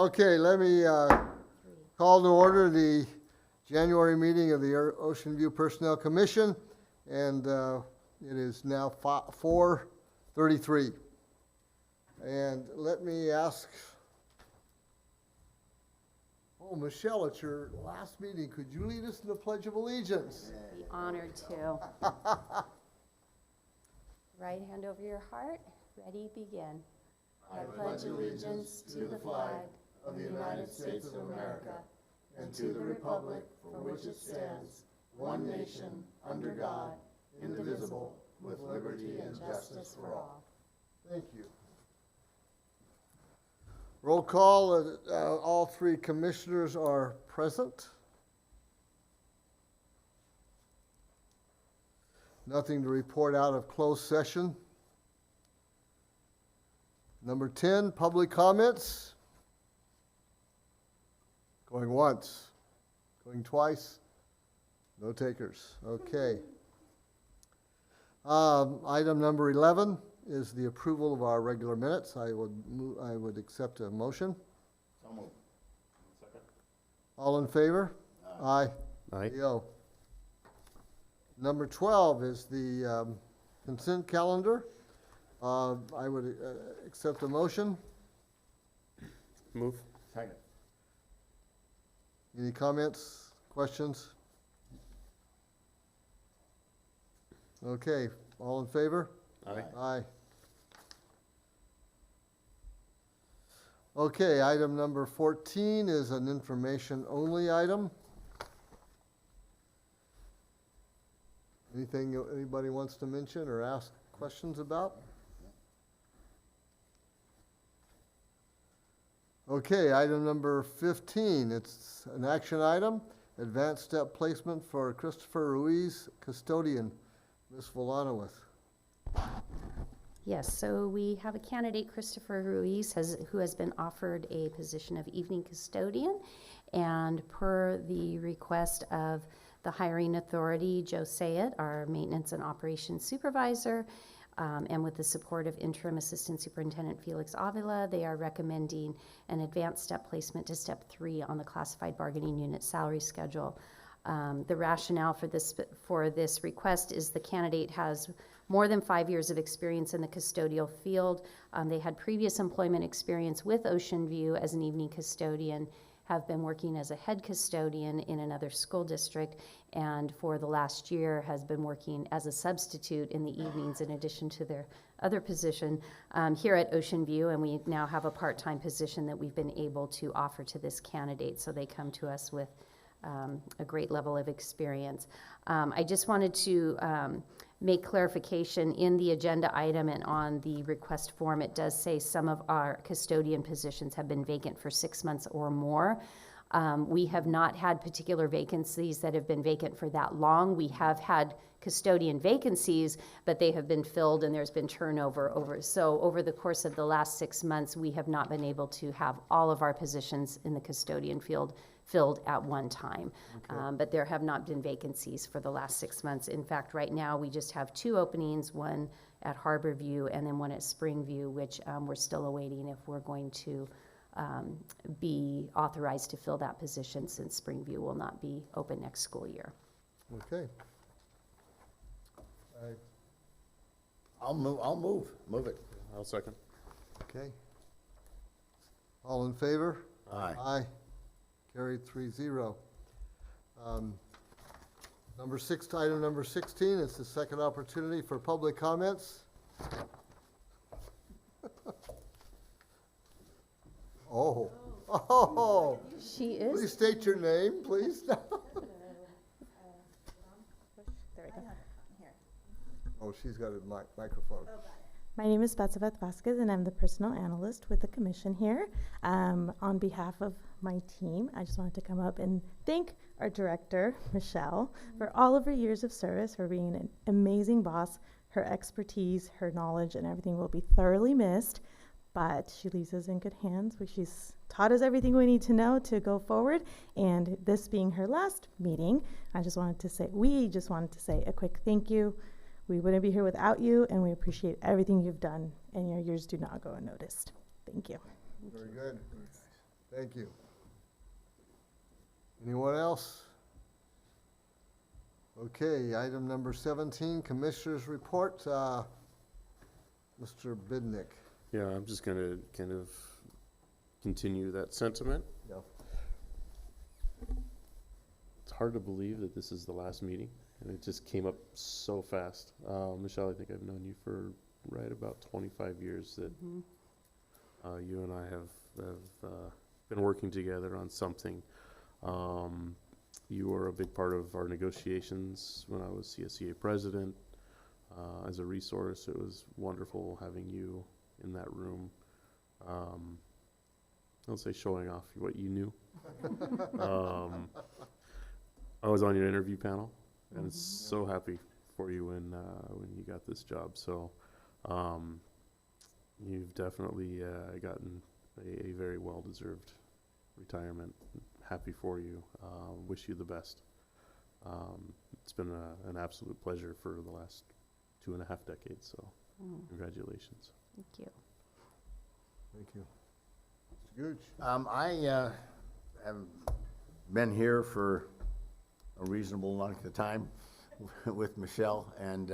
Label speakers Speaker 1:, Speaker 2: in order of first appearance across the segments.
Speaker 1: Okay, let me call to order the January meeting of the Ocean View Personnel Commission, and it is now 4:33. And let me ask, Michelle, it's your last meeting. Could you lead us in the Pledge of Allegiance?
Speaker 2: Be honored to. Right hand over your heart. Ready, begin. I pledge allegiance to the flag of the United States of America and to the republic for which it stands, one nation, under God, indivisible, with liberty and justice for all.
Speaker 1: Thank you. Roll call, all three commissioners are present. Nothing to report out of closed session. Number 10, public comments. Going once, going twice, no takers. Okay. Item number 11 is the approval of our regular minutes. I would accept a motion.
Speaker 3: So moved. Second.
Speaker 1: All in favor? Aye.
Speaker 4: Aye.
Speaker 1: Yo. Number 12 is the consent calendar. I would accept a motion.
Speaker 4: Move.
Speaker 3: Second.
Speaker 1: Any comments, questions? Okay, all in favor?
Speaker 4: Aye.
Speaker 1: Aye. Okay, item number 14 is an information-only item. Anything anybody wants to mention or ask questions about? Okay, item number 15, it's an action item, advanced step placement for Christopher Ruiz, custodian. Ms. Volanowith.
Speaker 2: Yes, so we have a candidate, Christopher Ruiz, who has been offered a position of evening custodian. And per the request of the hiring authority, Joe Sayet, our maintenance and operations supervisor, and with the support of interim assistant superintendent Felix Avila, they are recommending an advanced step placement to step 3 on the classified bargaining unit salary schedule. The rationale for this request is the candidate has more than 5 years of experience in the custodial field. They had previous employment experience with Ocean View as an evening custodian, have been working as a head custodian in another school district, and for the last year has been working as a substitute in the evenings in addition to their other position here at Ocean View, and we now have a part-time position that we've been able to offer to this candidate, so they come to us with a great level of experience. I just wanted to make clarification in the agenda item and on the request form. It does say some of our custodian positions have been vacant for 6 months or more. We have not had particular vacancies that have been vacant for that long. We have had custodian vacancies, but they have been filled and there's been turnover over. So over the course of the last 6 months, we have not been able to have all of our positions in the custodian field filled at one time. Okay. But there have not been vacancies for the last 6 months. In fact, right now we just have 2 openings, one at Harborview and then one at Springview, which we're still awaiting if we're going to be authorized to fill that position, since Springview will not be open next school year.
Speaker 1: Okay.
Speaker 3: I'll move it.
Speaker 4: I'll second.
Speaker 1: Okay. All in favor?
Speaker 3: Aye.
Speaker 1: Aye. Carried 3-0. Item number 16, it's the second opportunity for public comments. Oh.
Speaker 2: She is.
Speaker 1: Please state your name, please.
Speaker 2: There we go.
Speaker 1: Oh, she's got a microphone.
Speaker 5: My name is Betsabeth Vasquez, and I'm the personal analyst with the commission here. On behalf of my team, I just wanted to come up and thank our director, Michelle, for all of her years of service, for being an amazing boss. Her expertise, her knowledge, and everything will be thoroughly missed, but she leaves us in good hands. She's taught us everything we need to know to go forward, and this being her last meeting, we just wanted to say a quick thank you. We wouldn't be here without you, and we appreciate everything you've done, and your years do not go unnoticed. Thank you.
Speaker 1: Very good. Thank you. Anyone else? Okay, item number 17, Commissioners' Report. Mr. Bidnick.
Speaker 4: Yeah, I'm just gonna kind of continue that sentiment.
Speaker 1: Yeah.
Speaker 4: It's hard to believe that this is the last meeting, and it just came up so fast. Michelle, I think I've known you for right about 25 years that you and I have been working together on something. You were a big part of our negotiations when I was CSEA president. As a resource, it was wonderful having you in that room. I'll say showing off what you knew. I was on your interview panel, and it's so happy for you when you got this job. So you've definitely gotten a very well-deserved retirement. Happy for you. Wish you the best. It's been an absolute pleasure for the last 2.5 decades. So congratulations.
Speaker 2: Thank you.
Speaker 1: Thank you. Mr. Gooch.
Speaker 3: I have been here for a reasonable length of time with Michelle, and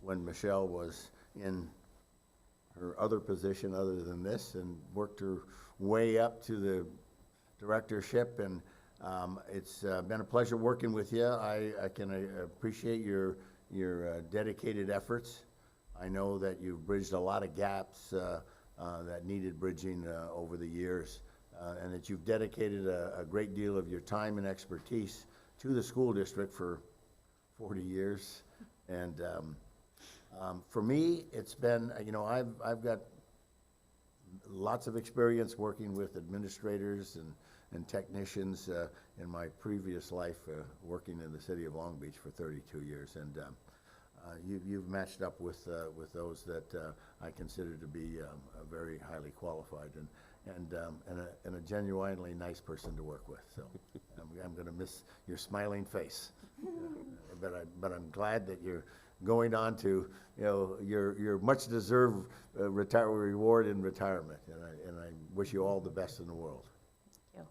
Speaker 3: when Michelle was in her other position other than this and worked her way up to the directorship, and it's been a pleasure working with you. I can appreciate your dedicated efforts. I know that you've bridged a lot of gaps that needed bridging over the years, and that you've dedicated a great deal of your time and expertise to the school district for 40 years. And for me, it's been, I've got lots of experience working with administrators and technicians in my previous life, working in the city of Long Beach for 32 years. And you've matched up with those that I consider to be very highly qualified and a genuinely nice person to work with. So I'm going to miss your smiling face, but I'm glad that you're going on to your much deserved reward in retirement, and I wish you all the best in the world.
Speaker 2: Thank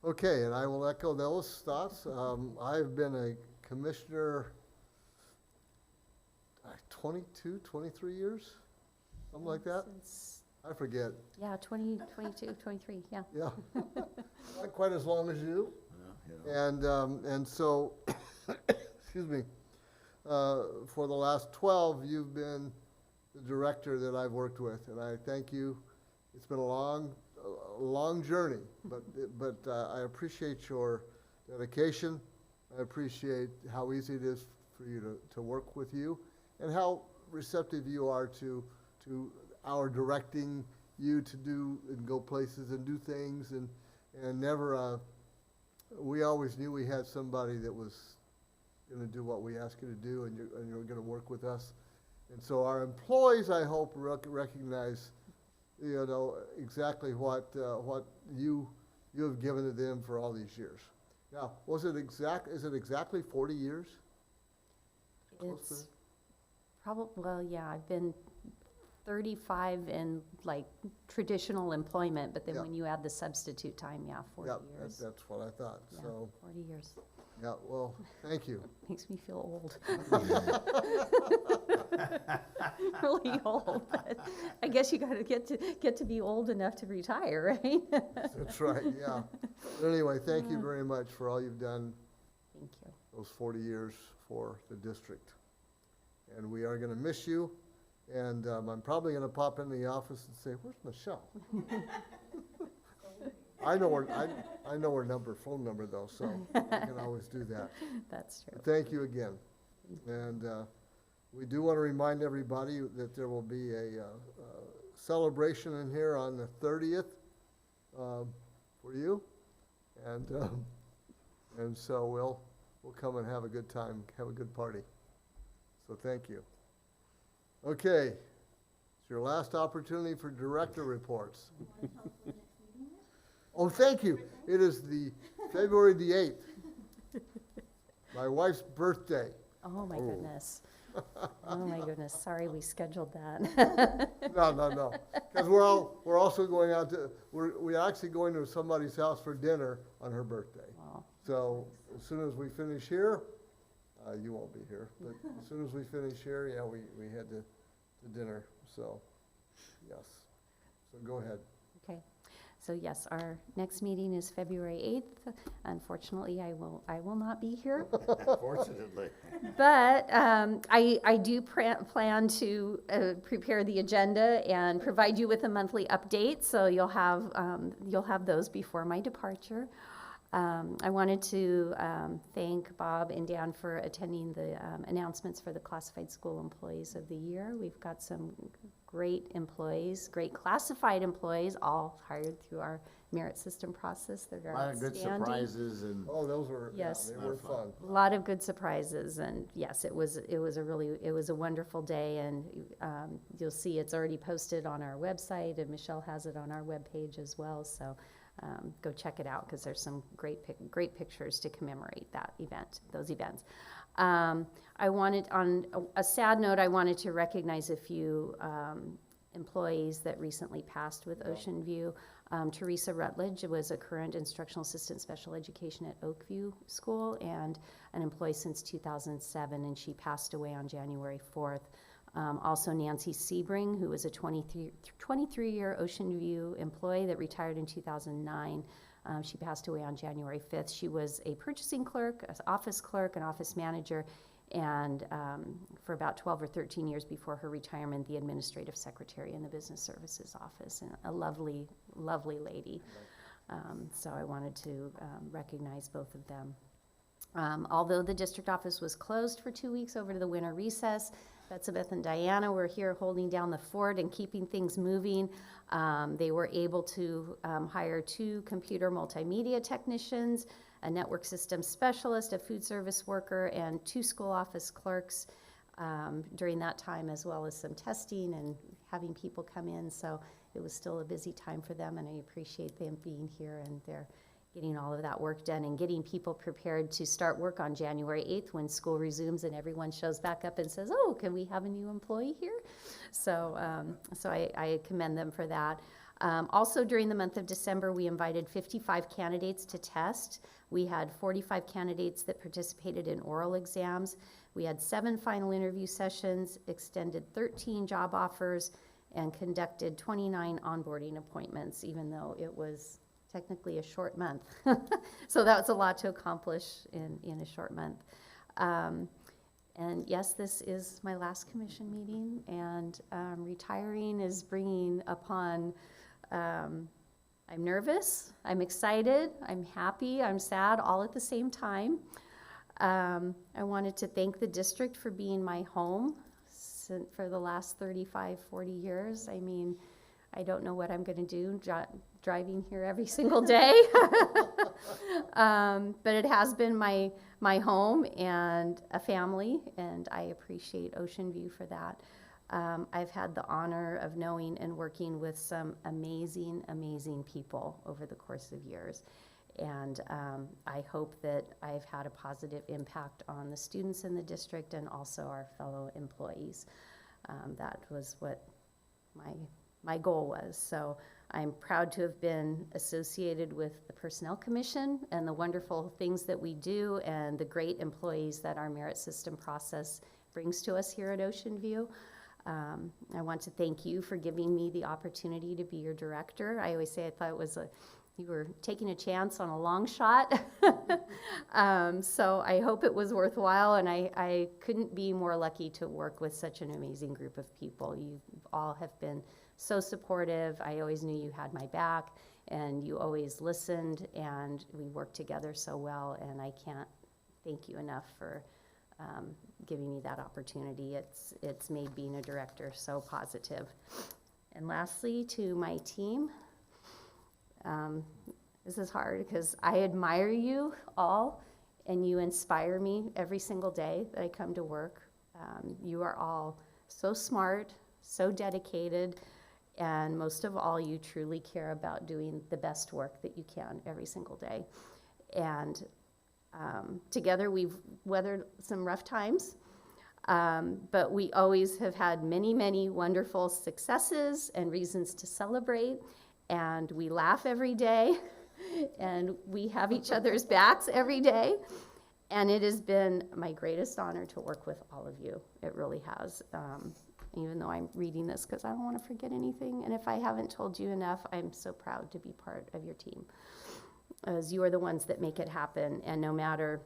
Speaker 2: you.
Speaker 1: Okay, and I will echo those thoughts. I've been a commissioner 22, 23 years, something like that.
Speaker 2: Since,
Speaker 1: I forget.
Speaker 2: yeah, 20, 22, 23, yeah.
Speaker 1: Yeah, not quite as long as you. And so, excuse me, for the last 12, you've been the director that I've worked with, and I thank you. It's been a long journey, but I appreciate your dedication. I appreciate how easy it is for you to work with you, and how receptive you are to our directing you to do and go places and do things, and never, we always knew we had somebody that was going to do what we asked you to do, and you're going to work with us. And so our employees, I hope, recognize, exactly what you have given to them for all these years. Now, is it exactly 40 years? Close to
Speaker 2: It's probably, well, yeah, I've been 35 in like traditional employment, but then
Speaker 1: Yeah.
Speaker 2: when you add the substitute time, yeah, 40
Speaker 1: Yeah,
Speaker 2: years.
Speaker 1: that's what I thought.
Speaker 2: Yeah,
Speaker 1: So,
Speaker 2: 40 years.
Speaker 1: yeah, well, thank you.
Speaker 2: Makes me feel old. Really old. But I guess you gotta get to be old enough to retire, right?
Speaker 1: That's right, yeah. But anyway, thank you very much for all you've done
Speaker 2: Thank you.
Speaker 1: those 40 years for the district. And we are going to miss you. And I'm probably going to pop in the office and say, "Where's Michelle?" I know her phone number though, so I can always do that.
Speaker 2: That's true.
Speaker 1: But thank you again. And we do want to remind everybody that there will be a celebration in here on the 30th for you, and so we'll come and have a good time, have a good party. So thank you. Okay, it's your last opportunity for director reports. Oh, thank you. It is the February the 8th, my wife's birthday.
Speaker 2: Oh, my goodness. Oh, my goodness, sorry we scheduled that.
Speaker 1: No. Because we're also going out to, we're actually going to somebody's house for dinner on her birthday.
Speaker 2: Wow.
Speaker 1: So as soon as we finish here, you won't be here, but as soon as we finish here, yeah, we head to dinner, so, yes. So go ahead.
Speaker 2: Okay, so yes, our next meeting is February 8th. Unfortunately, I will not be here.
Speaker 3: Fortunately.
Speaker 2: But I do plan to prepare the agenda and provide you with a monthly update, so you'll have those before my departure. I wanted to thank Bob and Dan for attending the announcements for the Classified School Employees of the Year. We've got some great employees, great classified employees, all hired through our merit system process. They're
Speaker 3: A lot of good
Speaker 2: outstanding.
Speaker 3: surprises and.
Speaker 1: Oh, those were, yeah,
Speaker 2: Yes.
Speaker 1: they were fun.
Speaker 2: A lot of good surprises, and yes, it was a wonderful day, and you'll see it's already posted on our website, and Michelle has it on our webpage as well, so go check it out, because there's some great pictures to commemorate those events. I wanted, on a sad note, I wanted to recognize a few employees that recently passed with Ocean View. Teresa Rutledge was a current instructional assistant special education at Oakview School and an employee since 2007, and she passed away on January 4th. Also Nancy Sebring, who was a 23-year Ocean View employee that retired in 2009. She passed away on January 5th. She was a purchasing clerk, an office manager, and for about 12 or 13 years before her retirement, the administrative secretary in the business services office, and a lovely, lovely lady. So I wanted to recognize both of them. Although the district office was closed for 2 weeks over the winter recess, Betsabeth and Diana were here holding down the fort and keeping things moving. They were able to hire 2 computer multimedia technicians, a network systems specialist, a food service worker, and 2 school office clerks during that time, as well as some testing and having people come in. So it was still a busy time for them, and I appreciate them being here, and they're getting all of that work done and getting people prepared to start work on January 8th when school resumes and everyone shows back up and says, oh, can we have a new employee here? So, I commend them for that. Also during the month of December, we invited 55 candidates to test. We had 45 candidates that participated in oral exams. We had 7 final interview sessions, extended 13 job offers, and conducted 29 onboarding appointments, even though it was technically a short month. So that was a lot to accomplish in a short month. And yes, this is my last commission meeting, and retiring is bringing upon, I'm nervous, I'm excited, I'm happy, I'm sad, all at the same time. I wanted to thank the district for being my home for the last 35, 40 years. I mean, I don't know what I'm going to do driving here every single day. But it has been my home and a family, and I appreciate Ocean View for that. I've had the honor of knowing and working with some amazing, amazing people over the course of years. And I hope that I've had a positive impact on the students in the district and also our fellow employees. That was what my goal was. So I'm proud to have been associated with the Personnel Commission and the wonderful things that we do and the great employees that our merit system process brings to us here at Ocean View. I want to thank you for giving me the opportunity to be your director. I always say I thought it was you were taking a chance on a long shot. So I hope it was worthwhile, and I couldn't be more lucky to work with such an amazing group of people. You all have been so supportive. I always knew you had my back, and you always listened, and we worked together so well, and I can't thank you enough for giving me that opportunity. It's made being a director so positive. And lastly, to my team, this is hard because I admire you all, and you inspire me every single day that I come to work. You are all so smart, so dedicated, and most of all, you truly care about doing the best work that you can every single day. And together we've weathered some rough times, But we always have had many, many wonderful successes and reasons to celebrate. And we laugh every day. And we have each other's backs every day. And it has been my greatest honor to work with all of you. It really has. Even though I'm reading this because I don't want to forget anything. And if I haven't told you enough, I'm so proud to be part of your team, as you are the ones that make it happen. And no matter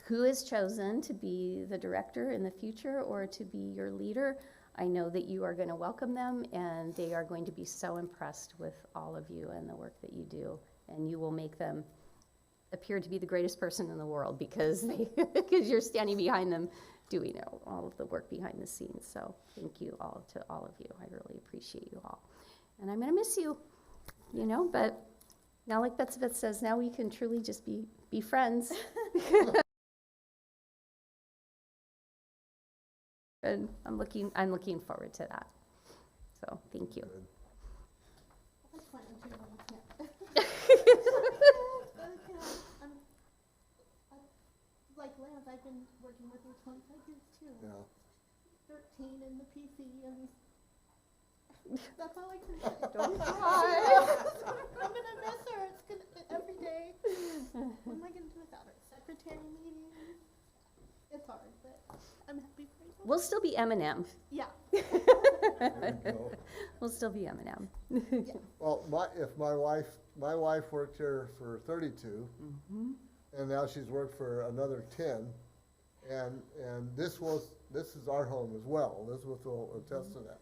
Speaker 2: who is chosen to be the director in the future or to be your leader, I know that you are going to welcome them, and they are going to be so impressed with all of you and the work that you do. And you will make them appear to be the greatest person in the world because because you're standing behind them doing all of the work behind the scenes. So thank you all to all of you. I really appreciate you all. And I'm going to miss you, but now, like Betsabeth says, now we can truly just be friends. And I'm looking forward to that. So thank you.
Speaker 6: That's fine, I'm too old, like Lance, I've been working with her 25 years too.
Speaker 1: Yeah.
Speaker 6: 13 in the PC, and that's all I can say.
Speaker 2: Don't cry.
Speaker 6: I'm gonna miss her. It's gonna every day. What am I gonna do without her? Secretary meetings. It's hard, but I'm happy for you.
Speaker 2: We'll still be M&M.
Speaker 6: Yeah.
Speaker 1: There you go.
Speaker 2: We'll still be M&M.
Speaker 1: Well, my wife worked here for 32, and now she's worked for another 10, and this is our home as well. Elizabeth will attest to that.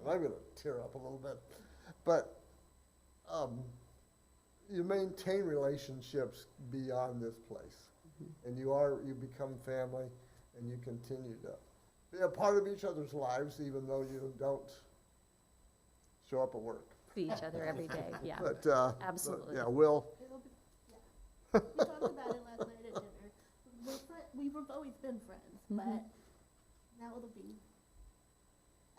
Speaker 1: And I'm going to tear up a little bit, but you maintain relationships beyond this place, and you become family, and you continue to be a part of each other's lives, even though you don't show up at work.
Speaker 2: See each other every day. Yeah.
Speaker 1: But,
Speaker 2: Absolutely.
Speaker 1: yeah, Will.
Speaker 6: It'll be, yeah. We talked about it last night at dinner. We've always been friends, but now it'll be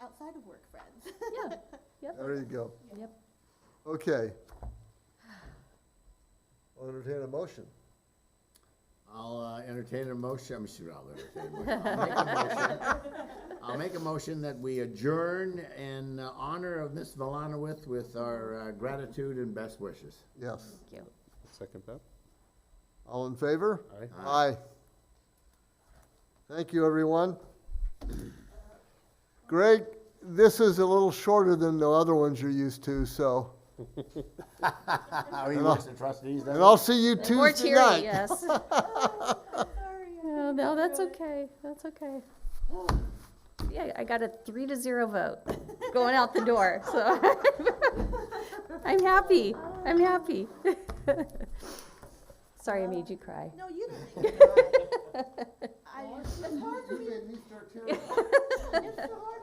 Speaker 6: outside of work friends.
Speaker 2: Yeah. Yep.
Speaker 1: There you go.
Speaker 2: Yep.
Speaker 1: Okay. I'll entertain a motion.
Speaker 3: I'll entertain a motion. I'll make a motion that we adjourn in honor of Miss Vilanowith with our gratitude and best wishes.
Speaker 1: Yes.
Speaker 2: Thank you.
Speaker 4: Second that.
Speaker 1: All in favor?
Speaker 4: Aye.
Speaker 1: Aye. Thank you, everyone. Greg, this is a little shorter than the other ones you're used to, so.
Speaker 3: How he looks at trustees, doesn't
Speaker 1: And
Speaker 3: he?
Speaker 1: I'll see you
Speaker 2: More
Speaker 1: Tuesday
Speaker 2: cheery,
Speaker 1: night.
Speaker 2: yes.
Speaker 6: Sorry.
Speaker 2: No, that's okay. That's okay. Yeah, I got a 3-0 vote going out the door, so I'm happy. I'm happy. Sorry I made you cry.
Speaker 6: No, you didn't make me cry. It's hard for me.
Speaker 1: You made me start tearing up.
Speaker 6: It's so hard